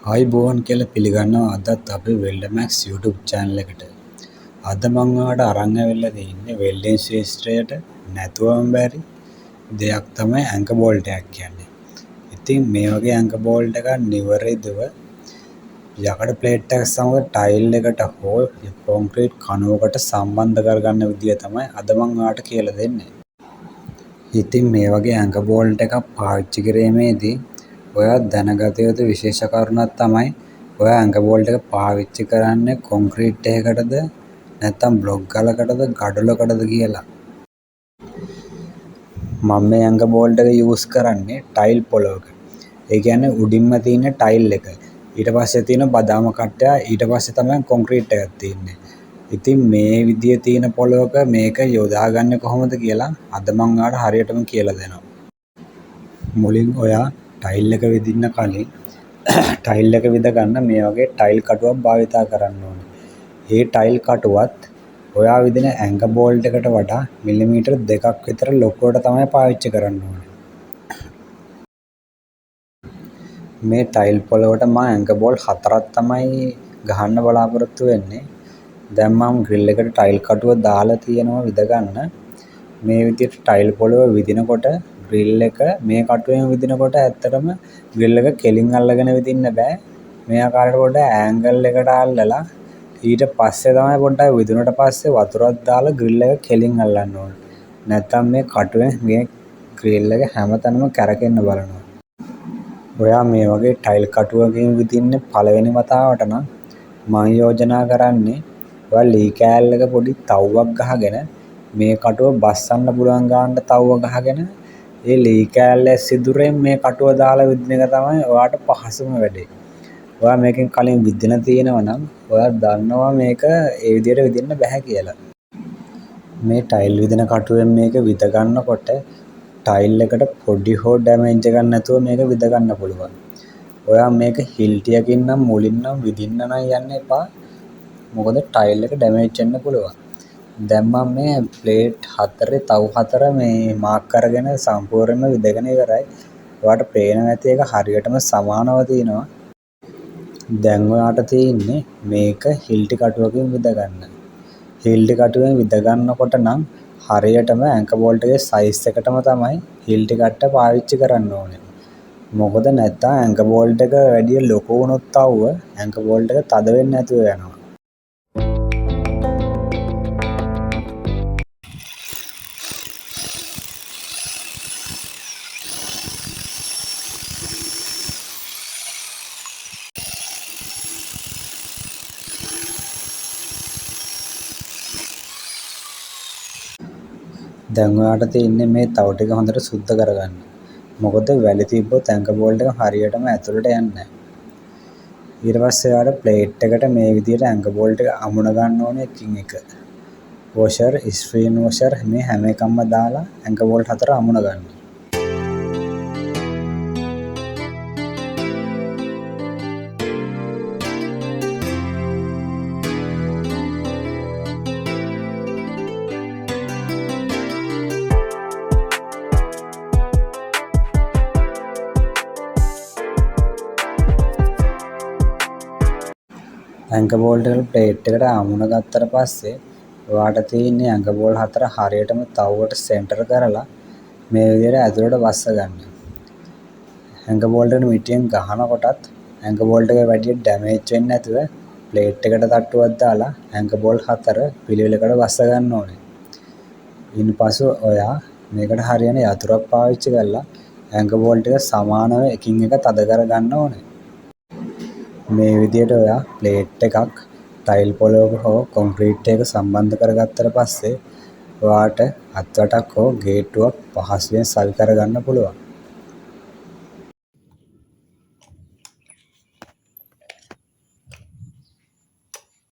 ආයුබෝවන් කියලා පිළිගන්නවා අදත් අපේ වෙල්ඩමැක්ස් YouTube channel එකට. අද මම ඔයාලට අරන් ඇවිල්ලා තියෙන්නේ වෙල්ඩින් ශාස්ත්‍රයට නැතුවම බැරි දෙයක් තමයි ඇන්කර් බෝල්ට් එකක් කියන්නේ. ඉතින් මේ වගේ ඇන්කර් බෝල්ට් එකක් නිවැරදිව යකඩ ප්ලේට් එකක් සමග ටයිල් එකට හෝ කොන්ක්‍රීට් කණුවකට සම්බන්ධ කරගන්න විදිය තමයි අද මම ඔයාලට කියලා දෙන්නේ. ඉතින් මේ වගේ ඇන්කර් බෝල්ට් එකක් පාවිච්චි කිරීමේදී ඔයා දැනගත යුතු විශේෂ කරුණක් තමයි ඔයා ඇන්කර් බෝල්ට් එක පාවිච්චි කරන්නේ කොන්ක්‍රීට් එකකටද නැත්නම් බ්ලොක් ගලකටද ගඩොලකටද කියලා. මම මේ ඇන්කර් බෝල්ට් එක යූස් කරන්නේ ටයිල් පොළවක. ඒ කියන්නේ උඩින්ම තියෙන ටයිල් එක. ඊට පස්සේ තියෙන බදාම කට්ටය ඊට පස්සේ තමයි කොන්ක්‍රීට් එකක් තියෙන්නේ. ඉතින් මේ විදිය තියෙන පොළවක මේක යොදාගන්නේ කොහොමද කියලා අද මම ඔයාලට හරියටම කියලා දෙනවා. මුලින් ඔයා ටයිල් එක විදින්න කලින් ටයිල් එක විද ගන්න මේ වගේ ටයිල් කටුවක් භාවිතා කරන්න ඕනේ. මේ ටයිල් කටුවත් ඔයා විදින ඇන්කර් බෝල්ට් එකට වඩා මිලිමීටර් 2ක් විතර ලොකුවට තමයි පාවිච්චි කරන්න ඕනේ. මේ ටයිල් පොළවට මම ඇන්කර් බෝල්ට් 4ක් තමයි ගහන්න බලාපොරොත්තු වෙන්නේ. දැන් මම ග්‍රිල් එකට ටයිල් කටුව දාලා තියෙනවා විද ගන්න. මේ විදිහට ටයිල් පොළව විදිනකොට ග්‍රිල් එක මේ කටුවෙන් විදිනකොට ඇත්තටම ග්‍රිල් එක කෙලින් අල්ලගෙන විදින්න බෑ. මේ ආකාරයට පොඩ්ඩක් ඇන්ගල් එකට අල්ලලා ඊට පස්සේ තමයි පොඩ්ඩක් විදුනට පස්සේ වතුරක් දාලා ග්‍රිල් එක කෙලින් අල්ලන්න ඕනේ. නැත්නම් මේ කටුවෙන් මේ ග්‍රිල් එක හැමතැනම කැරකෙන්න බලනවා. ඔයා මේ වගේ ටයිල් කටුවකින් විදින්නේ පළවෙනි වතාවට නම් මම යෝජනා කරන්නේ ඔයා ලී කෑල්ලක පොඩි තව්වක් ගහගෙන මේ කටුව බස්සන්න පුළුවන් ගානට තව්ව ගහගෙන ඒ ලී කෑල්ල සිදුරෙන් මේ කටුව දාලා විදින එක තමයි ඔයාට පහසුම වැඩේ. ඔයා මේකෙන් කලින් විදින තියෙනවා නම් ඔයා දන්නවා මේක ඒ විදිහට විදින්න බෑ කියලා. මේ ටයිල් විදින කටුවෙන් මේක විද ගන්නකොට ටයිල් එකට පොඩි හෝ ඩැමේජ් එකක් නැතුව මේක විද ගන්න පුළුවන්. ඔයා මේක හිල්ටියකින් නම් මුලින් නම් විදින්න නම් යන්න එපා. මොකද ටයිල් එක ඩැමේජ් වෙන්න පුළුවන්. දැන් මම මේ ප්ලේට් 4 තව් 4 මේ මාක් කරගෙන සම්පූර්ණයෙන්ම විදගෙන ඉවරයි. ඔයාලට පේනවා ඇති ඒක හරියටම සමානව තියෙනවා. දැන් ඔයාලට තියෙන්නේ මේක හිල්ටි කටුවකින් විද ගන්න. හිල්ටි කටුවෙන් විද ගන්නකොට නම් හරියටම ඇන්කර් බෝල්ට් එකේ සයිස් එකටම තමයි හිල්ටි කට්ට පාවිච්චි කරන්න ඕනේ. මොකද නැත්තම් ඇන්කර් බෝල්ට් එක වැඩි ලොකු වුණොත් තව්ව ඇන්කර් බෝල්ට් එක තද වෙන්නේ නැතුව යනවා. දැන් ඔයාලට තියෙන්නේ මේ තව ටික හොඳට සුද්ධ කරගන්න. මොකද වැලි තිබ්බොත් ඇන්කර් බෝල්ට් එක හරියටම ඇතුළට යන්නේ නැහැ. ඊට පස්සේ ඔයාලට ප්ලේට් එකට මේ විදිහට ඇන්කර් බෝල්ට් එක අමුණ ගන්න ඕනේ එකින් එක. වොෂර්, ස්ක්‍රීන් වොෂර් මේ හැම එකක්ම දාලා ඇන්කර් බෝල්ට් 4 අමුණ ගන්න. ඇන්කර් බෝල්ට් එක ප්ලේට් එකට අමුණ ගත්තට පස්සේ ඔයාලට තියෙන්නේ ඇන්කර් බෝල්ට් 4 හරියටම තව්වට සෙන්ටර් කරලා මේ විදිහට ඇතුළට වස්ස ගන්න. ඇන්කර් බෝල්ට් එකට මිටියෙන් ගහනකොටත් ඇන්කර් බෝල්ට් එක වැඩි ඩැමේජ් වෙන්නේ නැතුව ප්ලේට් එකට තට්ටුවක් දාලා ඇන්කර් බෝල්ට් 4 පිළිවෙලකට වස්ස ගන්න ඕනේ. ඊන්පසු ඔයා මේකට හරියන යතුරක් පාවිච්චි කරලා ඇන්කර් බෝල්ට් එක සමානව එකින් එක තද කර ගන්න ඕනේ. මේ විදිහට ඔයා ප්ලේට් එකක් ටයිල් පොළවක හෝ කොන්ක්‍රීට් එක සම්බන්ධ කරගත්තට පස්සේ ඔයාට අත්වටක් හෝ ගේට්ටුවක් පහසුවෙන් සවි කරගන්න පුළුවන්.